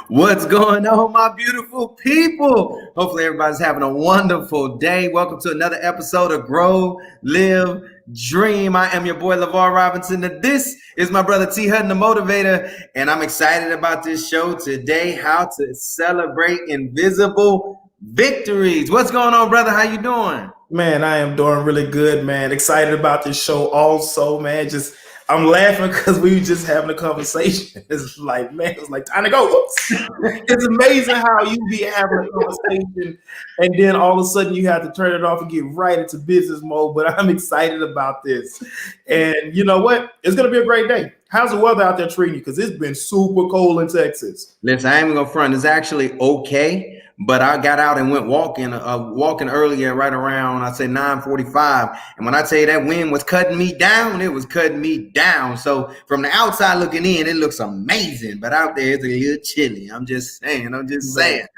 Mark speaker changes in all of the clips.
Speaker 1: What's going on, my beautiful people? Hopefully, everybody's having a wonderful day. Welcome to another episode of Grow, Live, Dream. I am your boy, LeVar Robinson, and this is my brother T. Hutton, the motivator, and I'm excited about this show today, how to celebrate invisible victories. What's going on, brother? How you doing?
Speaker 2: Man, I am doing really good, man. Excited about this show also, man. I'm laughing because we were just having a conversation. It's like, man, it's like time to go. Oops. It's amazing how you be having a conversation and then all of a sudden you have to turn it off and get right into business mode. But I'm excited about this. And you know what? It's going to be a great day. How's the weather out there treating you? Because it's been super cold in Texas.
Speaker 1: Listen, I ain't even gonna front. It's actually okay, but I got out and went walking earlier, right around I say 9:45. And when I tell you that wind was cutting me down, it was cutting me down. So from the outside looking in, it looks amazing, but out there it's a little chilly. I'm just saying.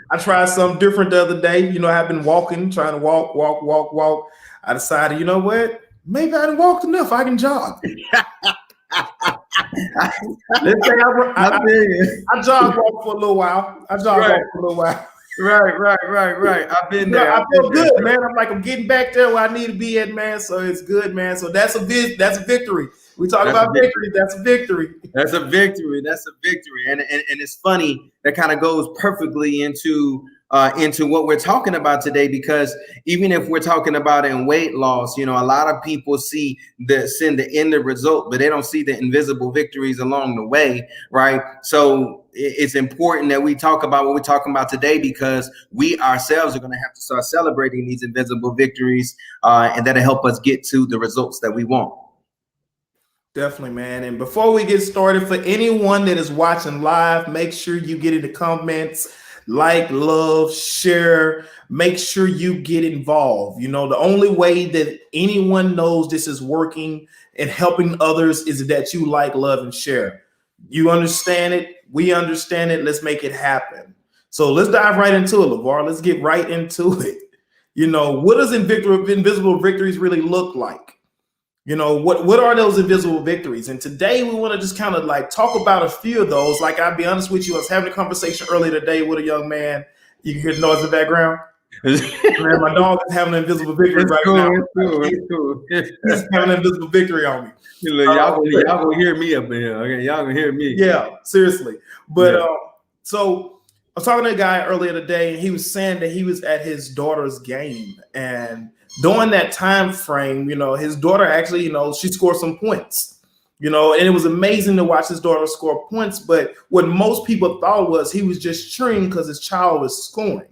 Speaker 2: I tried something different the other day. You know, I've been walking, trying to walk. I decided, you know what? Maybe I didn't walk enough. I can jog. Let's say I jog walk for a little while.
Speaker 1: Right. I've been there.
Speaker 2: I feel good, man. I'm getting back there where I need to be at, man. So it's good, man. So that's a victory. We talk about victory. That's a victory.
Speaker 1: That's a victory. And it's funny that kind of goes perfectly into what we're talking about today, because even if we're talking about in weight loss, you know, a lot of people see the end result, but they don't see the invisible victories along the way, right? So it's important that we talk about what we're talking about today, because we ourselves are going to have to start celebrating these invisible victories, and that'll help us get to the results that we want.
Speaker 2: Definitely, man. And before we get started, for anyone that is watching live, make sure you get in the comments, like, love, share. Make sure you get involved. You know, the only way that anyone knows this is working and helping others is that you like, love, and share. You understand it. We understand it. Let's make it happen. So let's dive right into it, LeVar. Let's get right into it. You know, what does invisible victories really look like? You know, what are those invisible victories? And today we want to just kind of like talk about a few of those. Like, I'll be honest with you, I was having a conversation earlier today with a young man. You can hear the noise in the background. Man, my dog is having an invisible victory now.
Speaker 1: It's cool.
Speaker 2: He's having an invisible victory on me.
Speaker 1: Y'all gonna hear me up in here. Okay, y'all gonna hear me.
Speaker 2: Yeah, seriously. But so I was talking to a guy earlier today, and he was saying that he was at his daughter's game, and during that time frame, you know, his daughter actually, you know, she scored some points, you know, and it was amazing to watch his daughter score points. But what most people thought was he was just cheering because his child was scoring.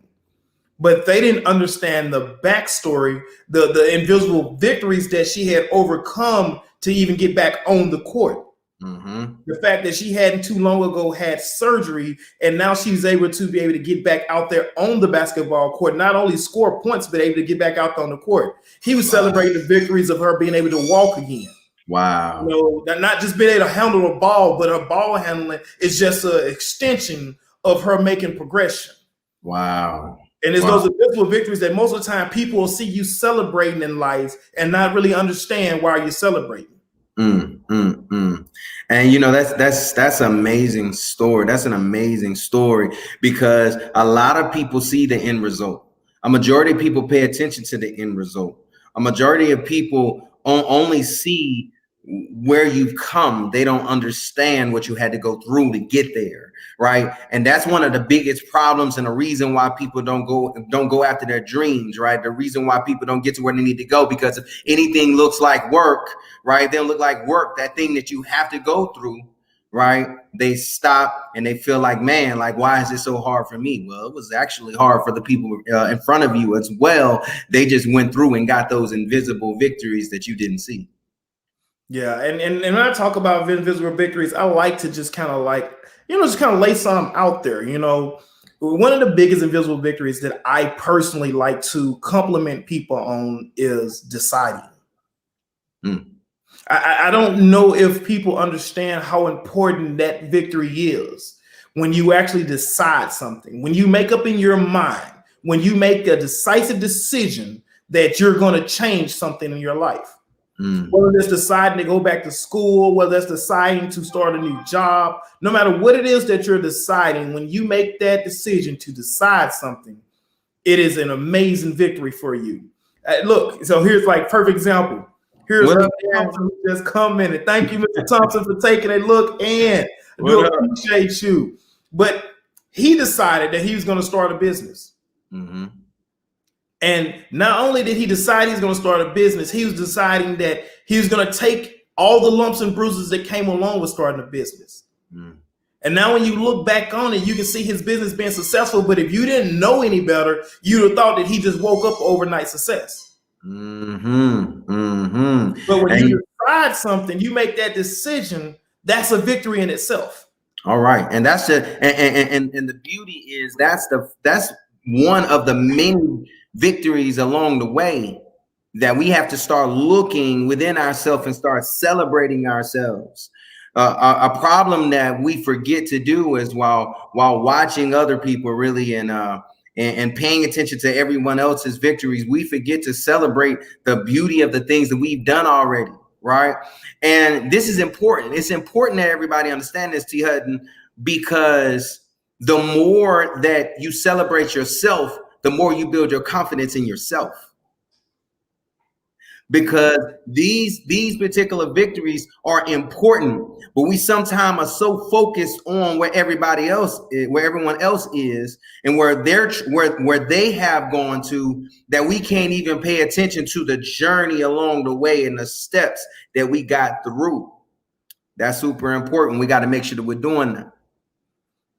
Speaker 2: But they didn't understand the backstory, the invisible victories that she had overcome to even get back on the court. Mm-hmm. The fact that she hadn't too long ago had surgery, and now she's able to get back out there on the basketball court, not only score points, but able to get back out on the court. He was celebrating the victories of her being able to walk again.
Speaker 1: Wow.
Speaker 2: You know, not just being able to handle a ball, but her ball handling is just an extension of her making progression.
Speaker 1: Wow.
Speaker 2: And it's those invisible victories that most of the time people will see you celebrating in life and not really understand why you're celebrating.
Speaker 1: And you know, that's an amazing story. That's an amazing story, because a lot of people see the end result. A majority of people pay attention to the end result. A majority of people only see where you've come. They don't understand what you had to go through to get there, right? And that's one of the biggest problems, and the reason why people don't go after their dreams, right? The reason why people don't get to where they need to go, because if anything looks like work, right, they'll look like work, that thing that you have to go through, right? They stop and they feel like, man, like, why is it so hard for me? Well, it was actually hard for the people in front of you as well. They just went through and got those invisible victories that you didn't see.
Speaker 2: Yeah, and when I talk about invisible victories, I like to just kind of like, you know, just kind of lay some out there. You know, one of the biggest invisible victories that I personally like to compliment people on is deciding. I don't know if people understand how important that victory is when you actually decide something, when you make up in your mind, when you make a decisive decision that you're going to change something in your life.
Speaker 1: Mm.
Speaker 2: Whether it's deciding to go back to school, whether it's deciding to start a new job, no matter what it is that you're deciding, when you make that decision to decide something, it is an amazing victory for you. Look, so here's like perfect example. Here's
Speaker 1: What
Speaker 2: Mr.
Speaker 1: up,
Speaker 2: Thompson
Speaker 1: man?
Speaker 2: who just commented. Thank you, Mr. Thompson, for taking a look, and I do
Speaker 1: What up?
Speaker 2: appreciate you. But he decided that he was going to start a business.
Speaker 1: Mm-hmm.
Speaker 2: And not only did he decide he's going to start a business, he was deciding that he was going to take all the lumps and bruises that came along with starting a business.
Speaker 1: Mm.
Speaker 2: And now when you look back on it, you can see his business being successful. But if you didn't know any better, you'd have thought that he just woke up overnight success.
Speaker 1: Mm-hmm. Mm-hmm.
Speaker 2: But when
Speaker 1: And
Speaker 2: you decide something, you make that decision, that's a victory in itself.
Speaker 1: all right, and that's the and the beauty is that's one of the many victories along the way that we have to start looking within ourselves and start celebrating ourselves. A problem that we forget to do is while watching other people really and paying attention to everyone else's victories, we forget to celebrate the beauty of the things that we've done already. Right. And this is important. It's important that everybody understand this, T. Hutton, because the more that you celebrate yourself, the more you build your confidence in yourself. Because these particular victories are important, but we sometimes are so focused on where everybody else is, where everyone else is, and where they have gone to, that we can't even pay attention to the journey along the way and the steps that we got through. That's super important. We got to make sure that we're doing that.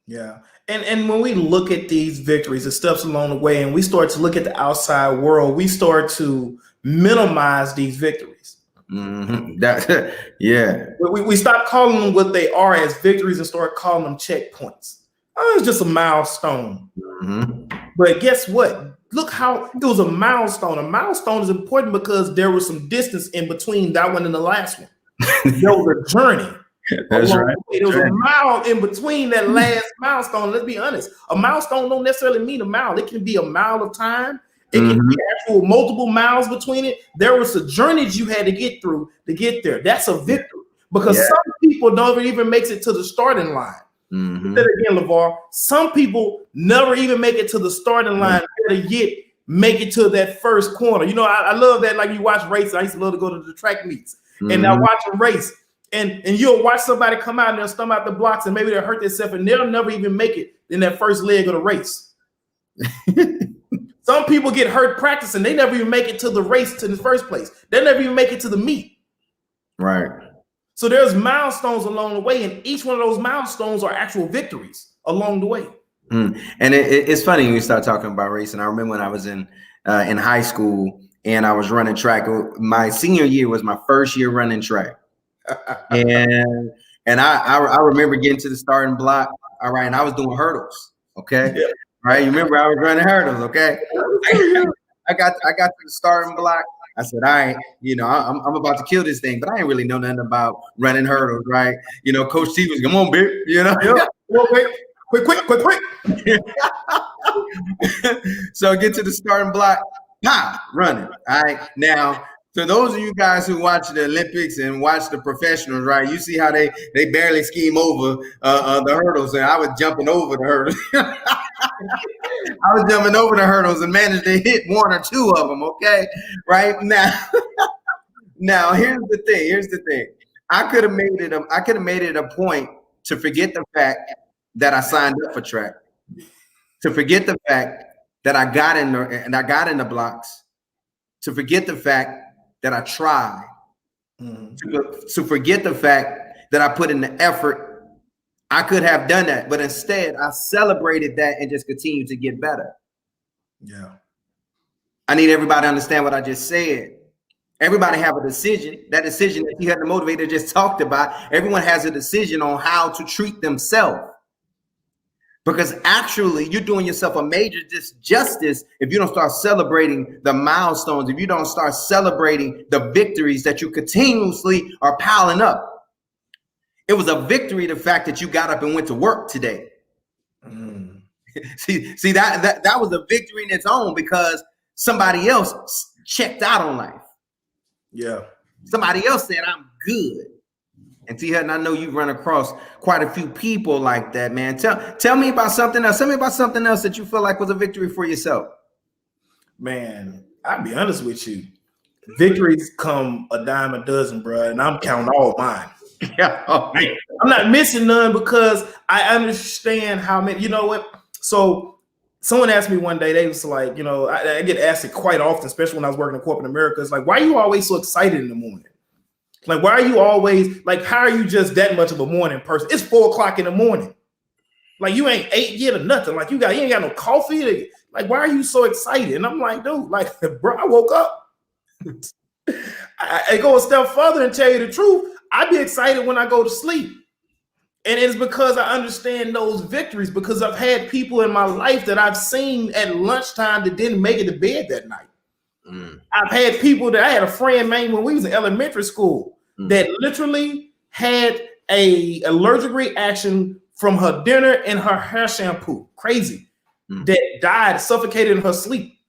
Speaker 2: Yeah. And when we look at these victories, the steps along the way, and we start to look at the outside world, we start to minimize these victories.
Speaker 1: Mm-hmm. Yeah.
Speaker 2: We stop calling them what they are as victories and start calling them checkpoints. Oh, it's just a milestone.
Speaker 1: Mm-hmm.
Speaker 2: But guess what? Look how it was a milestone. A milestone is important because there was some distance in between that one and the last one. There was a journey.
Speaker 1: That's right.
Speaker 2: There was a mile in between that last milestone. Let's be honest. A milestone don't necessarily mean a mile. It can be a mile of time. It can be actual multiple miles between it. There was a journeys you had to get through to get there. That's a victory because some people don't even make it to the starting line.
Speaker 1: Mm-hmm.
Speaker 2: Say it again, LeVar. Some people never even make it to the starting line. Better yet, make it to that first corner. You know, I love that. Like you watch races. I used to love to go to the track meets and I watch a race. And you'll watch somebody come out and they'll stumble out the blocks and maybe they'll hurt themselves and they'll never even make it in that first leg of the race. Some people get hurt practicing. They never even make it to the race in the first place. They never even make it to the meet.
Speaker 1: Right.
Speaker 2: So there's milestones along the way, and each one of those milestones are actual victories along the way.
Speaker 1: Mm. And it's funny when you start talking about racing. I remember when I was in high school and I was running track. My senior year was my first year running track. and I remember getting to the starting block. All right, and I was doing hurdles. Okay,
Speaker 2: Yeah.
Speaker 1: right. You remember I was running hurdles. Okay, I got to the starting block. I said, all right, you know, I'm about to kill this thing, but I ain't really know nothing about running hurdles, right? You know, Coach T was, come on, big, you know.
Speaker 2: Quick.
Speaker 1: So I get to the starting block, running. All right, now. So those of you guys who watch the Olympics and watch the professionals, right? You see how they barely scheme over the hurdles, and I was jumping over the hurdles. I was jumping over the hurdles and managed to hit one or two of them. Okay, right now. Now here's the thing. I could have made it a point to forget the fact that I signed up for track, to forget the fact that I got in the blocks, to forget the fact that I tried, to forget the fact that I put in the effort. I could have done that, but instead I celebrated that and just continued to get better.
Speaker 2: Yeah.
Speaker 1: I need everybody to understand what I just said. Everybody have a decision. That decision that you had the motivator just talked about. Everyone has a decision on how to treat themselves. Because actually, you're doing yourself a major disjustice if you don't start celebrating the milestones, if you don't start celebrating the victories that you continuously are piling up. It was a victory, the fact that you got up and went to work today. See that was a victory in its own because somebody else checked out on life.
Speaker 2: Yeah.
Speaker 1: Somebody else said I'm good. And T Hutton, I know you run across quite a few people like that, man. Tell me about something else. Tell me about something else that you feel like was a victory for yourself.
Speaker 2: Man, I'll be honest with you. Victories come a dime a dozen, bro, and I'm counting all mine.
Speaker 1: Yeah. Oh, man.
Speaker 2: I'm not missing none because I understand how many. You know what? So someone asked me one day. They was like, I get asked it quite often, especially when I was working in corporate America. It's like, why are you always so excited in the morning? Like, why are you always like? How are you just that much of a morning person? It's 4:00 in the morning. Like you ain't ate yet or nothing. Like you ain't got no coffee. Like, why are you so excited? And I'm like, dude, like, bro, I woke up. I go a step further and tell you the truth. I be excited when I go to sleep. And it's because I understand those victories, because I've had people in my life that I've seen at lunchtime that didn't make it to bed that night. I've had people that I had a friend, man, when we was in elementary school that literally had a allergic reaction from her dinner and her hair shampoo. Crazy. That died, suffocated in her sleep.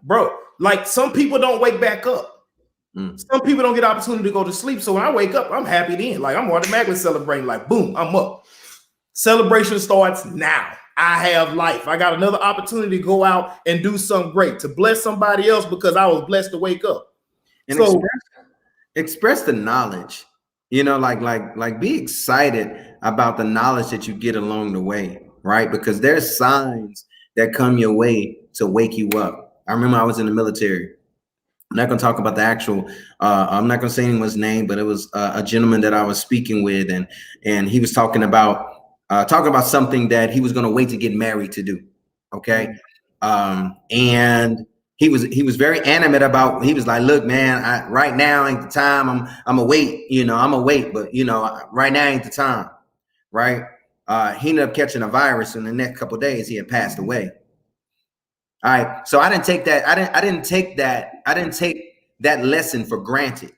Speaker 2: Bro, like some people don't wake back up. Some people don't get opportunity to go to sleep. So when I wake up, I'm happy then. Like I'm automatically celebrating, like boom, I'm up. Celebration starts now. I have life. I got another opportunity to go out and do something great, to bless somebody else because I was blessed to wake up.
Speaker 1: And so express the knowledge, like be excited about the knowledge that you get along the way, right? Because there's signs that come your way to wake you up. I remember I was in the military. I'm not going to talk about the actual, I'm not going to say anyone's name, but it was a gentleman that I was speaking with, and he was talking about something that he was going to wait to get married to do. Okay. And he was very animate about, he was like, look, man, right now ain't the time. I'm gonna wait, I'm gonna wait, but right now ain't the time. Right. He ended up catching a virus, and the next couple of days he had passed away. All right. So I didn't take that lesson for granted.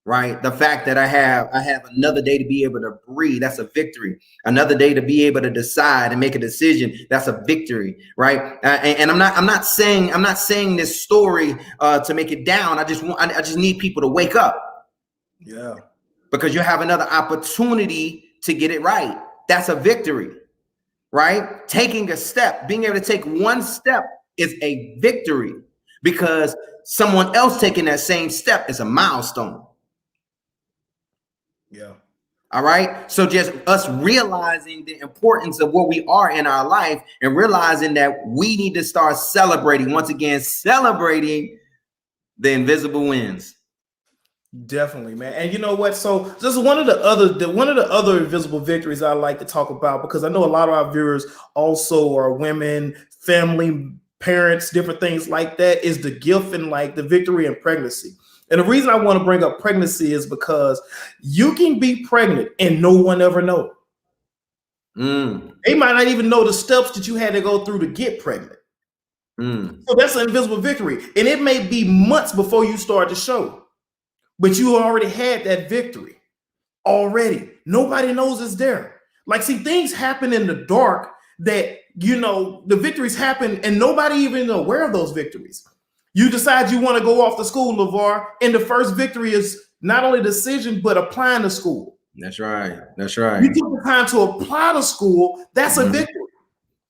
Speaker 1: Right. The fact that I have another day to be able to breathe, that's a victory. Another day to be able to decide and make a decision, that's a victory. Right. And I'm not saying this story to make it down. I just need people to wake up.
Speaker 2: Yeah.
Speaker 1: Because you have another opportunity to get it right. That's a victory. Right? Taking a step, being able to take one step is a victory, because someone else taking that same step is a milestone.
Speaker 2: Yeah.
Speaker 1: All right. So just us realizing the importance of where we are in our life and realizing that we need to start celebrating, once again, celebrating the invisible wins.
Speaker 2: Definitely, man. And you know what? So this is one of the other invisible victories I like to talk about, because I know a lot of our viewers also are women, family, parents, different things like that, is the gift and like the victory in pregnancy. And the reason I want to bring up pregnancy is because you can be pregnant and no one ever know. They might not even know the steps that you had to go through to get pregnant. So that's an invisible victory. And it may be months before you start the show, but you already had that victory already. Nobody knows it's there. Like, see, things happen in the dark that, the victories happen and nobody even aware of those victories. You decide you want to go off to school, LeVar, and the first victory is not only decision, but applying to school.
Speaker 1: That's right. That's right.
Speaker 2: You took the time to apply to school. That's a victory.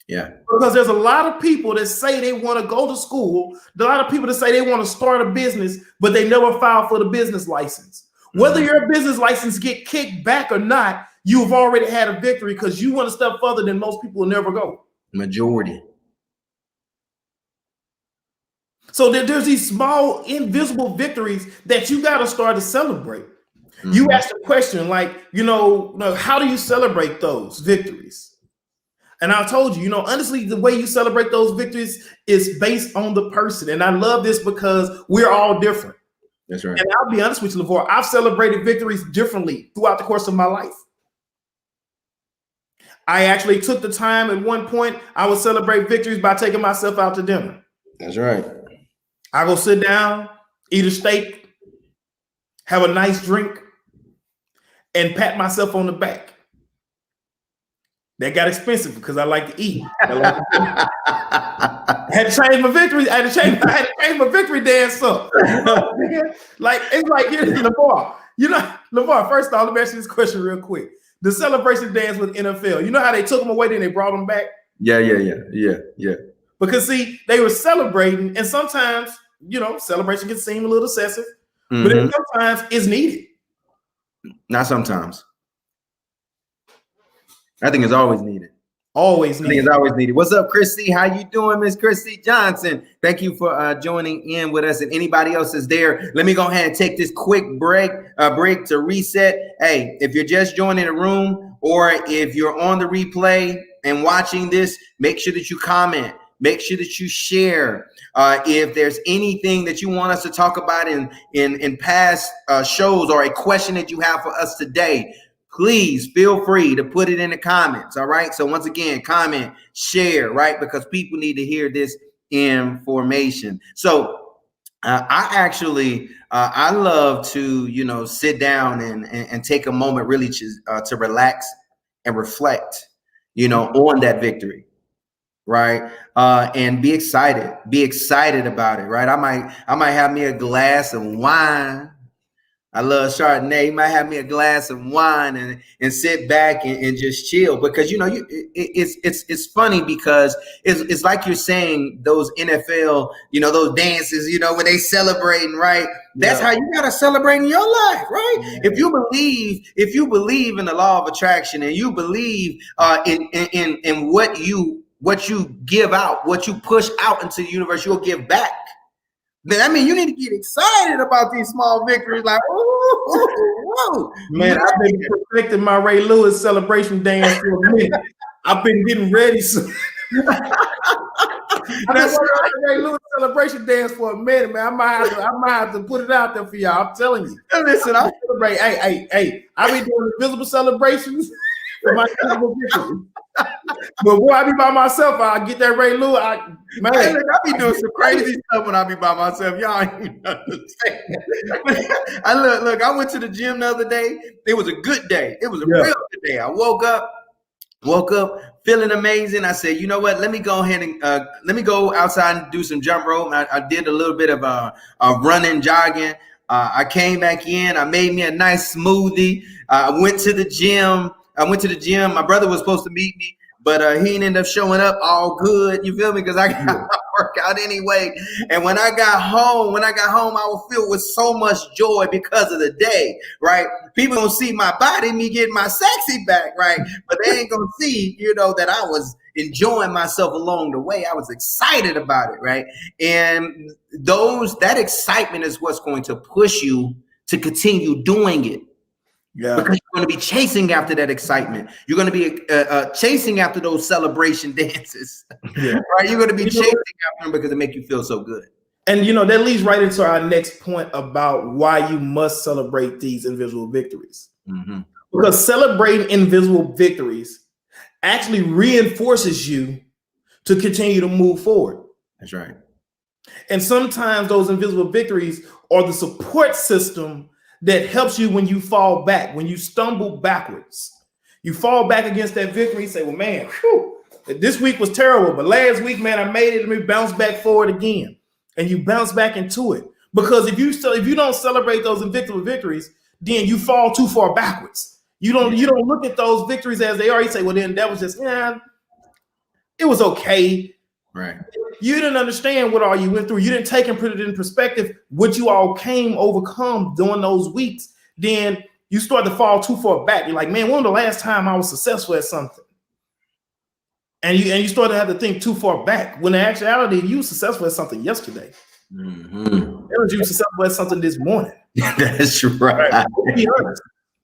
Speaker 1: Yeah.
Speaker 2: Because there's a lot of people that say they want to go to school. A lot of people that say they want to start a business, but they never file for the business license. Whether your business license get kicked back or not, you've already had a victory, because you went a step further than most people will never go.
Speaker 1: Majority.
Speaker 2: So there's these small invisible victories that you got to start to celebrate. You asked a question like, how do you celebrate those victories? And I told you, honestly, the way you celebrate those victories is based on the person. And I love this because we're all different.
Speaker 1: That's right.
Speaker 2: And I'll be honest with you, LeVar, I've celebrated victories differently throughout the course of my life. I actually took the time at one point, I would celebrate victories by taking myself out to dinner.
Speaker 1: That's right.
Speaker 2: I go sit down, eat a steak, have a nice drink, and pat myself on the back. That got expensive because I like to eat. I had to change my victories. I had to change came a victory dance up. Like it's like here's LeVar. LeVar, first off, let me ask you this question real quick. The celebration dance with NFL. You know how they took them away, then they brought them back?
Speaker 1: Yeah.
Speaker 2: Because see, they were celebrating, and sometimes, celebration can seem a little excessive, but then sometimes it's needed.
Speaker 1: Not sometimes. I think it's always needed.
Speaker 2: Always needed.
Speaker 1: I think it's always needed. What's up, Chrissy? How you doing, Miss Chrissy Johnson? Thank you for joining in with us. And anybody else is there, let me go ahead and take this quick break to reset. Hey, if you're just joining the room or if you're on the replay and watching this, make sure that you comment. Make sure that you share. If there's anything that you want us to talk about in past shows or a question that you have for us today, please feel free to put it in the comments. All right. So once again, comment, share, right? Because people need to hear this information. So I actually, I love to, sit down and take a moment really to relax and reflect, on that victory. Right. And be excited about it. Right. I might have me a glass of wine. I love Chardonnay. You might have me a glass of wine and sit back and just chill, because it's funny because it's like you're saying those NFL, those dances, when they celebrating, right? That's how you gotta celebrate in your life, right? Yeah. If you believe in the law of attraction, and you believe in what you give out, what you push out into the universe, you'll give back. I mean, you need to get excited about these small victories. Like, whoa.
Speaker 2: Man, I've been perfecting my Ray Lewis celebration dance for a minute. I've been getting ready. I've been working on the Ray Lewis celebration dance for a minute, man. I might have to put it out there for y'all. I'm telling you.
Speaker 1: Listen, I
Speaker 2: celebrate. Hey, I be doing invisible celebrations for my invisible victories. But boy, I be by myself. I get that Ray Lewis. I
Speaker 1: be doing some crazy stuff when I be by myself. Y'all ain't even understand. Look, I went to the gym the other day. It was a good day. It was a real good day. I woke up feeling amazing. I said, you know what? Let me go ahead and let me go outside and do some jump rope. I did a little bit of running, jogging. I came back in. I made me a nice smoothie. I went to the gym. My brother was supposed to meet me, but he didn't end up showing up. All good. You feel me? Because I got my workout anyway. And when I got home, I was filled with so much joy because of the day, right? People gonna see my body, me getting my sexy back, right? But they ain't gonna see, that I was enjoying myself along the way. I was excited about it, right? And that excitement is what's going to push you to continue doing it. Yeah. Because you're going to be chasing after that excitement. You're going to be chasing after those celebration dances. Yeah. Right? You're going to be chasing after them because they make you feel so good.
Speaker 2: And, that leads right into our next point about why you must celebrate these invisible victories. Mm-hmm. Because celebrating invisible victories actually reinforces you to continue to move forward.
Speaker 1: That's right.
Speaker 2: And sometimes those invisible victories are the support system that helps you when you fall back, when you stumble backwards. You fall back against that victory and say, well, man, this week was terrible, but last week, man, I made it. Let me bounce back forward again. And you bounce back into it. Because if you don't celebrate those invisible victories, then you fall too far backwards. You don't look at those victories as they are. You say, well, then that was just, it was okay.
Speaker 1: Right.
Speaker 2: You didn't understand what all you went through. You didn't take and put it in perspective, what you all overcome during those weeks. Then you start to fall too far back. You're like, man, when was the last time I was successful at something? And you start to have to think too far back. When in actuality, you were successful at something yesterday. Mm-hmm. It was you successful at something this morning.
Speaker 1: That's right.
Speaker 2: Be honest.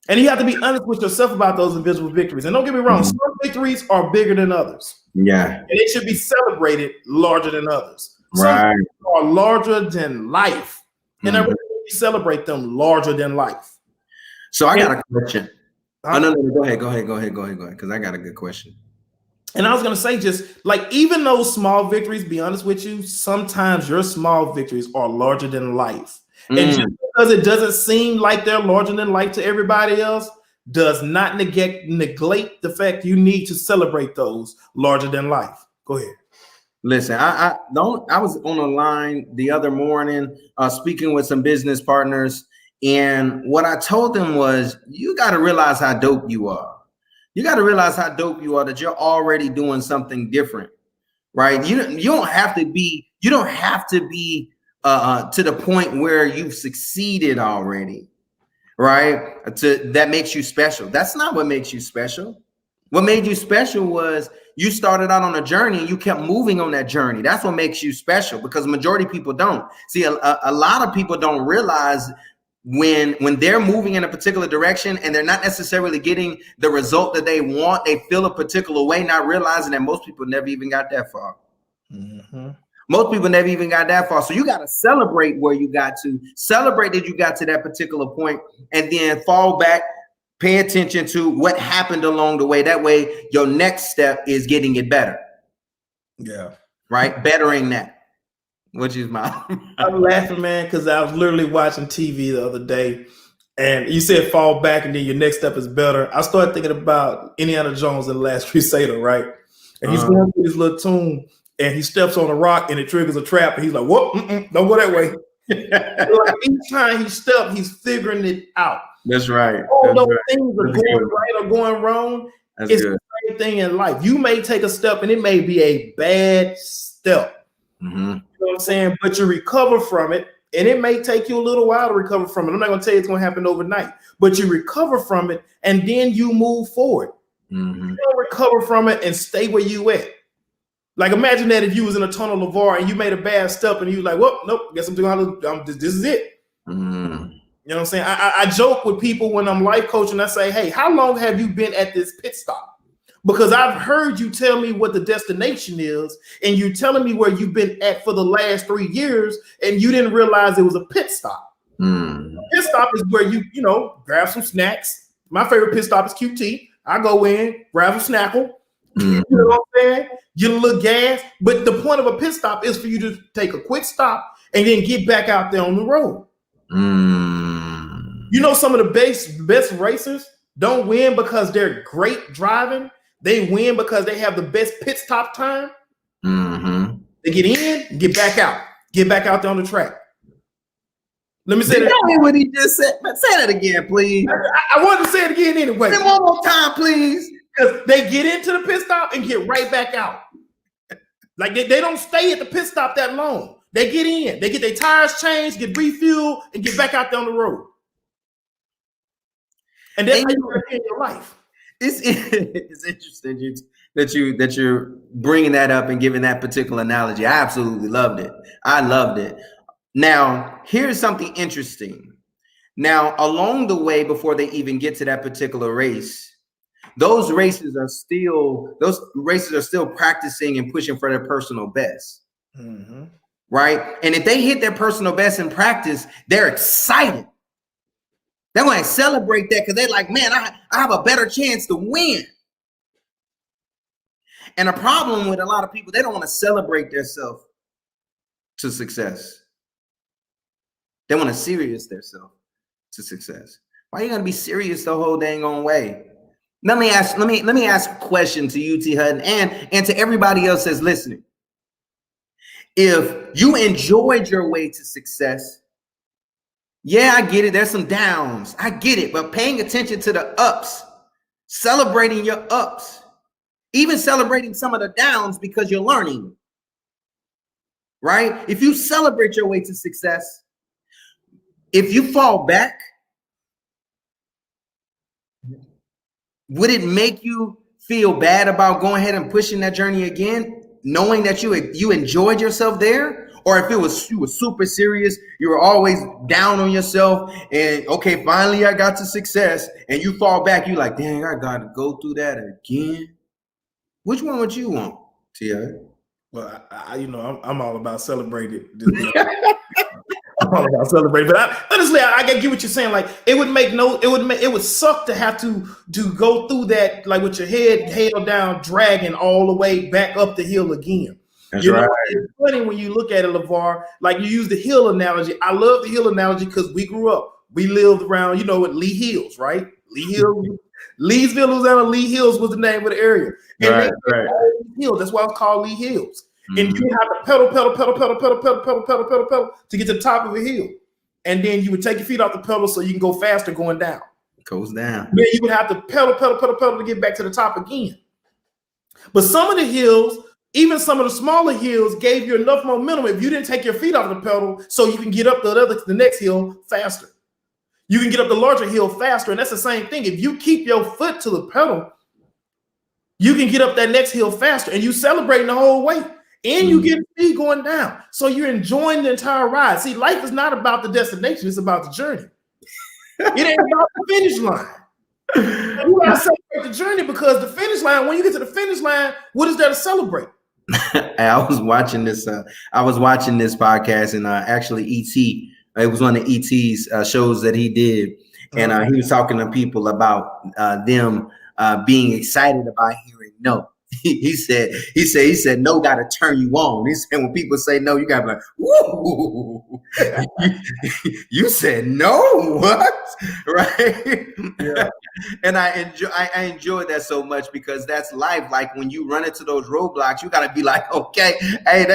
Speaker 2: And you have to be honest with yourself about those invisible victories. And don't get me wrong, some victories are bigger than others.
Speaker 1: Yeah.
Speaker 2: And they should be celebrated larger than others.
Speaker 1: Right.
Speaker 2: Some are larger than life. And I really celebrate them larger than life.
Speaker 1: So I got a question. No, go ahead. Because I got a good question.
Speaker 2: And I was going to say, just like, even those small victories, be honest with you, sometimes your small victories are larger than life. And just because it doesn't seem like they're larger than life to everybody else, does not neglect the fact you need to celebrate those larger than life. Go ahead.
Speaker 1: Listen, I don't. I was on a line the other morning, speaking with some business partners, and what I told them was, you got to realize how dope you are. You got to realize how dope you are. That you're already doing something different, right? You don't have to be. You don't have to be to the point where you've succeeded already, right? That makes you special. That's not what makes you special. What made you special was you started out on a journey and you kept moving on that journey. That's what makes you special, because the majority of people don't. See, a lot of people don't realize when they're moving in a particular direction and they're not necessarily getting the result that they want, they feel a particular way, not realizing that most people never even got that far.
Speaker 2: Mm-hmm.
Speaker 1: Most people never even got that far. So you got to celebrate where you got to, celebrate that you got to that particular point, and then fall back, pay attention to what happened along the way. That way, your next step is getting it better.
Speaker 2: Yeah.
Speaker 1: Right? Bettering that. Which is my.
Speaker 2: I'm laughing, man, because I was literally watching TV the other day, and you said fall back and then your next step is better. I started thinking about Indiana Jones and the Last Crusader, right? And he's going through his little tomb, and he steps on a rock and it triggers a trap, and he's like, whoop, don't go that way. Like each time he steps, he's figuring it out.
Speaker 1: That's right.
Speaker 2: All those things are going right or going wrong.
Speaker 1: That's
Speaker 2: it's
Speaker 1: good.
Speaker 2: the same thing in life. You may take a step and it may be a bad step.
Speaker 1: Mm-hmm.
Speaker 2: You know what I'm saying? But you recover from it, and it may take you a little while to recover from it. I'm not going to tell you it's going to happen overnight, but you recover from it, and then you move forward.
Speaker 1: Mm-hmm.
Speaker 2: You don't recover from it and stay where you at. Like, imagine that if you was in a tunnel of VAR and you made a bad step and you like, well, nope, guess I'm doing this is it.
Speaker 1: Mm-hmm.
Speaker 2: You know what I'm saying? I joke with people when I'm life coaching. I say, hey, how long have you been at this pit stop? Because I've heard you tell me what the destination is, and you telling me where you've been at for the last 3 years, and you didn't realize it was a pit stop.
Speaker 1: Mm.
Speaker 2: Pit stop is where you grab some snacks. My favorite pit stop is QT. I go in, grab a snackle.
Speaker 1: Mm.
Speaker 2: You know what I'm saying? Get a little gas. But the point of a pit stop is for you to take a quick stop and then get back out there on the road.
Speaker 1: Mm.
Speaker 2: You know, some of the best racers don't win because they're great driving. They win because they have the best pit stop time.
Speaker 1: Mm-hmm.
Speaker 2: They get in, get back out there on the track. Let me say that.
Speaker 1: Tell me what he just said. Say that again, please.
Speaker 2: I wanted to say it again anyway.
Speaker 1: Say one more time, please.
Speaker 2: Because they get into the pit stop and get right back out. Like they don't stay at the pit stop that long. They get in, they get their tires changed, get refueled, and get back out there on the road. And that's how you in your life.
Speaker 1: It's interesting that you're bringing that up and giving that particular analogy. I absolutely loved it. I loved it. Now, here's something interesting. Now, along the way, before they even get to that particular race, those races are still practicing and pushing for their personal best.
Speaker 2: Mm-hmm.
Speaker 1: Right? And if they hit their personal best in practice, they're excited. They're going to celebrate that because they're like, man, I have a better chance to win. And a problem with a lot of people, they don't want to celebrate themselves to success. They want to serious themselves to success. Why are you going to be serious the whole dang on way? Let me ask a question to you, T. Hutton, and to everybody else that's listening. If you enjoyed your way to success, yeah, I get it. There's some downs. I get it. But paying attention to the ups, celebrating your ups, even celebrating some of the downs because you're learning, right? If you celebrate your way to success, if you fall back, would it make you feel bad about going ahead and pushing that journey again, knowing that you enjoyed yourself there? Or if you were super serious, you were always down on yourself, and okay, finally I got to success, and you fall back, you like, dang, I got to go through that again. Which one would you want, T.I.?
Speaker 2: Well, I'm all about celebrating. I'm all about celebrating, but honestly, I get what you're saying. Like, it would suck to have to go through that, like with your head held down, dragging all the way back up the hill again.
Speaker 1: That's right.
Speaker 2: It's funny when you look at it, LeVar, like you use the hill analogy. I love the hill analogy because we grew up. We lived around, with Lee Hills, right? Lee Hills. Leesville, Louisiana. Lee Hills was the name of the area. And
Speaker 1: right.
Speaker 2: Hills. That's why it's called Lee Hills. And you have to pedal, pedal, pedal, pedal, pedal, pedal, pedal, pedal, pedal, pedal to get to the top of a hill. And then you would take your feet off the pedal so you can go faster going down.
Speaker 1: Goes down.
Speaker 2: Then you would have to pedal, pedal, pedal, pedal to get back to the top again. But some of the hills, even some of the smaller hills, gave you enough momentum if you didn't take your feet off the pedal so you can get up the next hill faster. You can get up the larger hill faster. And that's the same thing. If you keep your foot to the pedal, you can get up that next hill faster, and you celebrating the whole way. And you get speed going down. So you're enjoying the entire ride. See, life is not about the destination. It's about the journey. It ain't about the finish line. You gotta celebrate the journey, because the finish line, when you get to the finish line, what is there to celebrate?
Speaker 1: I was watching this podcast, and actually ET, it was one of ET's shows that he did. And he was talking to people about them being excited about hearing no. He said no got to turn you on. He said when people say no, you got to be like, woo. You said no, what? Right? Yeah. And I enjoy that so much, because that's life. Like when you run into those roadblocks, you got to be like, okay, hey,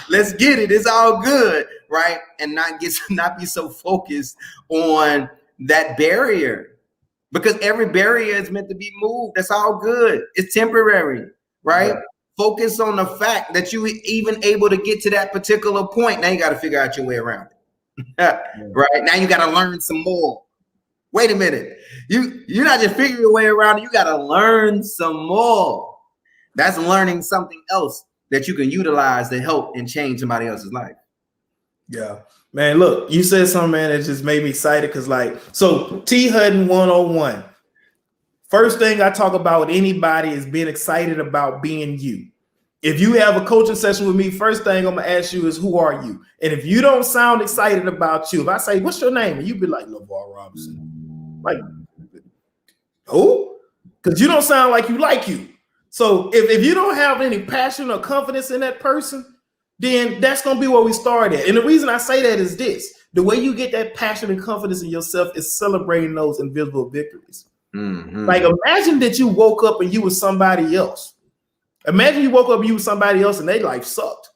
Speaker 1: let's get it. It's all good, right? And not be so focused on that barrier. Because every barrier is meant to be moved. That's all good. It's temporary, right? Yeah. Focus on the fact that you even able to get to that particular point. Now you got to figure out your way around it. Right? Now you got to learn some more. Wait a minute. You're not just figuring your way around it. You got to learn some more. That's learning something else that you can utilize to help and change somebody else's life.
Speaker 2: Yeah. Man, look, you said something, man, that just made me excited, because so T Hutton 101. First thing I talk about with anybody is being excited about being you. If you have a coaching session with me, first thing I'm going to ask you is, who are you? And if you don't sound excited about you, if I say, what's your name? And you be like, LeVar Robinson. Like, who? Because you don't sound like you. So if you don't have any passion or confidence in that person, then that's going to be where we start at. And the reason I say that is this: the way you get that passion and confidence in yourself is celebrating those invisible victories. Mm-hmm. Like, imagine that you woke up and you were somebody else. Imagine you woke up and you were somebody else and their life sucked.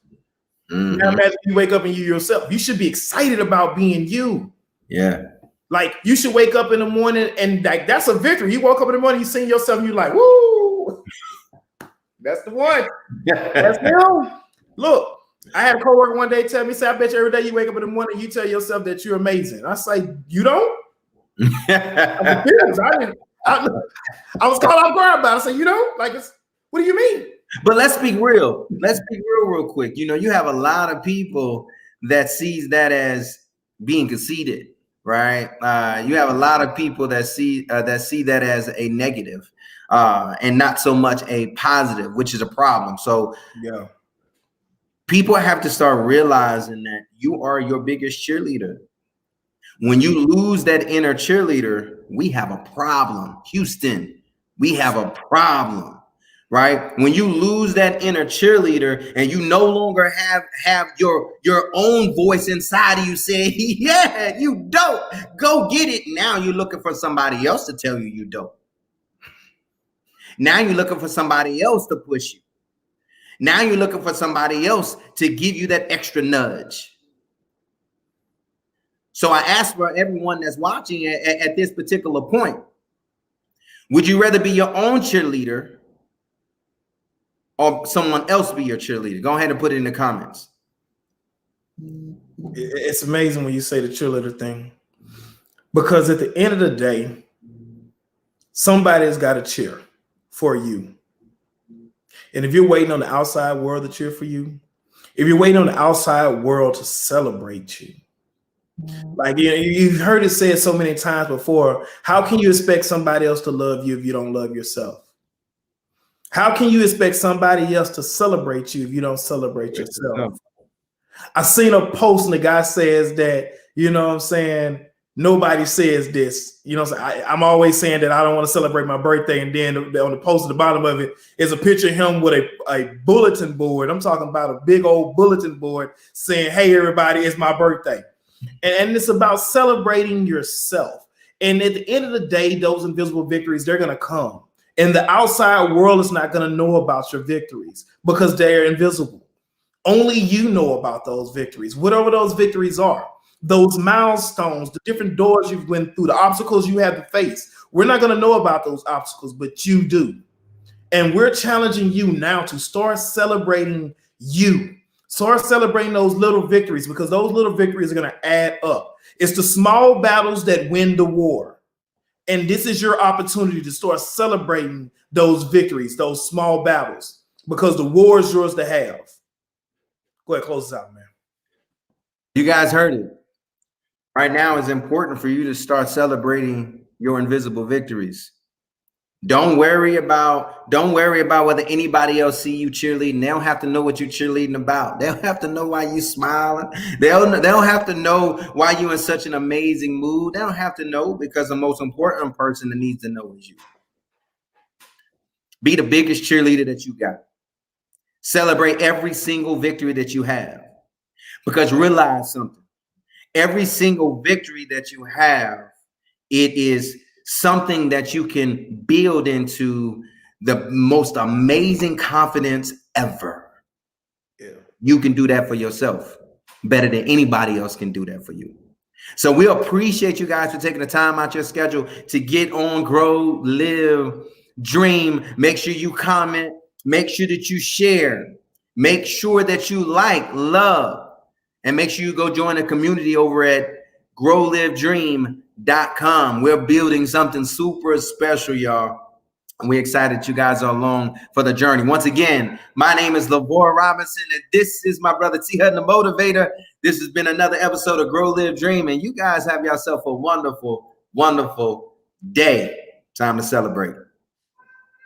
Speaker 2: Mm-hmm. Now imagine you wake up and you yourself. You should be excited about being you.
Speaker 1: Yeah.
Speaker 2: Like, you should wake up in the morning and like, that's a victory. You woke up in the morning, you see yourself and you're like, woo, that's the one. That's him. Look. I had a coworker one day tell me, say, I bet you every day you wake up in the morning, you tell yourself that you're amazing. I say, you don't? I was caught off guard about it. I said, you don't? Like, what do you mean?
Speaker 1: But let's speak real. Let's speak real quick. You know, you have a lot of people that sees that as being conceited, right? You have a lot of people that see that as a negative, and not so much a positive, which is a problem. So
Speaker 2: yeah.
Speaker 1: People have to start realizing that you are your biggest cheerleader. When you lose that inner cheerleader, we have a problem. Houston, we have a problem, right? When you lose that inner cheerleader and you no longer have your own voice inside of you saying, yeah, you dope, go get it. Now you're looking for somebody else to tell you dope. Now you're looking for somebody else to push you. Now you're looking for somebody else to give you that extra nudge. So I ask for everyone that's watching at this particular point, would you rather be your own cheerleader or someone else be your cheerleader? Go ahead and put it in the comments.
Speaker 2: It's amazing when you say the cheerleader thing, because at the end of the day, somebody's got to cheer for you. And if you're waiting on the outside world to cheer for you, if you're waiting on the outside world to celebrate you, like, you know, you've heard it said so many times before, how can you expect somebody else to love you if you don't love yourself? How can you expect somebody else to celebrate you if you don't celebrate yourself? I seen a post and the guy says that, you know what I'm saying, nobody says this. You know, I'm always saying that I don't want to celebrate my birthday. And then on the post at the bottom of it is a picture of him with a bulletin board. I'm talking about a big old bulletin board saying, hey, everybody, it's my birthday. And it's about celebrating yourself. And at the end of the day, those invisible victories, they're going to come. And the outside world is not going to know about your victories because they're invisible. Only you know about those victories, whatever those victories are, those milestones, the different doors you've went through, the obstacles you had to face. We're not going to know about those obstacles, but you do. And we're challenging you now to start celebrating you. Start celebrating those little victories, because those little victories are going to add up. It's the small battles that win the war. And this is your opportunity to start celebrating those victories, those small battles, because the war is yours to have. Go ahead, close this out, man.
Speaker 1: You guys heard it. Right now, it's important for you to start celebrating your invisible victories. Don't worry about whether anybody else see you cheerleading. They don't have to know what you're cheerleading about. They don't have to know why you smiling. They don't have to know why you in such an amazing mood. They don't have to know, because the most important person that needs to know is you. Be the biggest cheerleader that you got. Celebrate every single victory that you have, because realize something. Every single victory that you have, it is something that you can build into the most amazing confidence ever.
Speaker 2: Yeah.
Speaker 1: You can do that for yourself better than anybody else can do that for you. So we appreciate you guys for taking the time out your schedule to get on Grow, Live, Dream. Make sure you comment. Make sure that you share. Make sure that you like, love, and make sure you go join the community over at growlivedream.com. We're building something super special, y'all. And we're excited you guys are along for the journey. Once again, my name is Lavore Robinson, and this is my brother T Hutton, the Motivator. This has been another episode of Grow, Live, Dream, and you guys have yourself a wonderful, wonderful day. Time to celebrate.